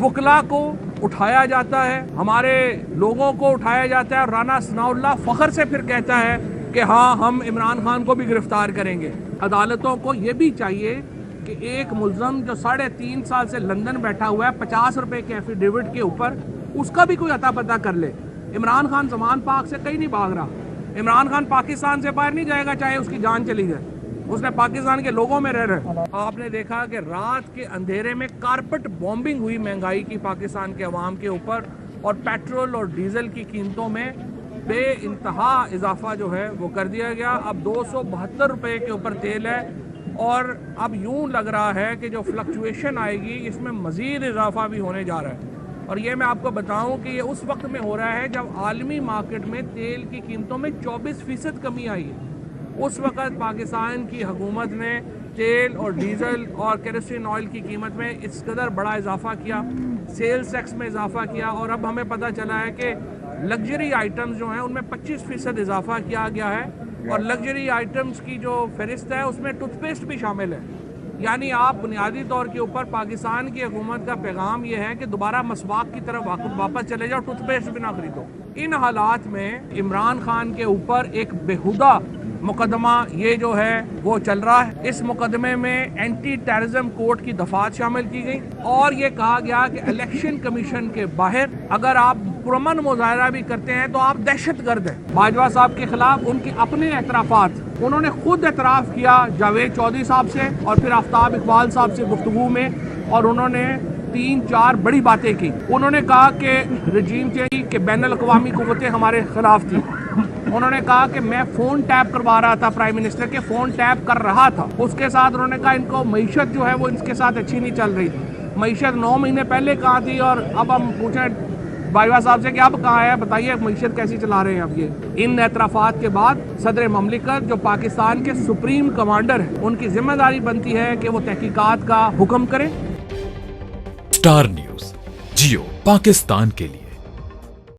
वकला को उठाया जाता है, हमारे लोगों को उठाया जाता है और राना सनाउल्लाह फख्र से फिर कहता है कि हाँ हम इमरान खान को भी गिरफ्तार करेंगे। अदालतों को ये भी चाहिए कि एक मुल्ज़म जो 3.5 साल से लंदन बैठा हुआ है 50 रुपए के एफिडेविट के ऊपर, उसका भी कोई अता पता कर ले। इमरान खान ज़मान पाक से कहीं नहीं भाग रहा, इमरान खान पाकिस्तान से बाहर नहीं जाएगा चाहे उसकी जान चली जाए, उसने पाकिस्तान के लोगों में रह रहे। आपने देखा कि रात के अंधेरे में कारपेट बॉम्बिंग हुई महंगाई की पाकिस्तान के अवाम के ऊपर, और पेट्रोल और डीजल की कीमतों में बे इंतहा इजाफा जो है वो कर दिया गया। अब 272 रुपये के ऊपर तेल है, और अब यूं लग रहा है कि जो फ्लक्चुएशन आएगी इसमें मज़ीद इजाफा भी होने जा रहा है। और ये मैं आपको बताऊं कि ये उस वक्त में हो रहा है जब आलमी मार्केट में तेल की कीमतों में 24% कमी आई है। उस वक्त पाकिस्तान की हुकूमत ने तेल और डीजल और केरोसिन ऑयल की कीमत में इस कदर बड़ा इजाफा किया, सेल्स टैक्स में इजाफा किया, और अब हमें पता चला है कि लग्जरी आइटम्स जो हैं उनमें 25% इजाफा किया गया है, और लग्जरी आइटम्स की जो फहरिस्त है उसमें टूथपेस्ट भी शामिल है। यानी आप बुनियादी तौर के ऊपर पाकिस्तान की हुकूमत का पैगाम ये है कि दोबारा मसवाक की तरफ वापस चले जाओ, टूथपेस्ट भी ना खरीदो। इन हालात में इमरान खान के ऊपर एक बेहुदा मुकदमा ये जो है वो चल रहा है। इस मुकदमे में एंटी टेररिज्म कोर्ट की दफात शामिल की गई, और ये कहा गया कि इलेक्शन कमीशन के बाहर अगर आप पुरअमन मुजाहरा भी करते हैं तो आप दहशतगर्द हैं। बाजवा साहब के खिलाफ उनके अपने एतराफ़ात, उन्होंने खुद एतराफ़ किया जावेद चौधरी साहब से और फिर आफ्ताब इकबाल साहब से गुफ्तगू में, और उन्होंने 3-4 बड़ी बातें की। उन्होंने कहा कि रजीम चेंज के बैनुल अक़वामी क़ुव्वतें हमारे खिलाफ थी। उन्होंने कहा कि मैं फ़ोन टैप करवा रहा था, प्राइम मिनिस्टर के फ़ोन टैप कर रहा था। उसके साथ उन्होंने कहा इनको मईशत जो है वो इनके साथ अच्छी नहीं चल रही। मईशत 9 महीने पहले कहाँ थी, और अब हम पूछें बाजवा साहब से कि अब कहाँ है, बताइए मईशत कैसी चला रहे हैं अब ये। इन एतराफ़ात के बाद सदर ममलिकत जो पाकिस्तान के सुप्रीम कमांडर हैं, उनकी जिम्मेदारी बनती है कि वो तहकीकात का हुक्म करें। स्टार न्यूज़, जियो पाकिस्तान के लिए।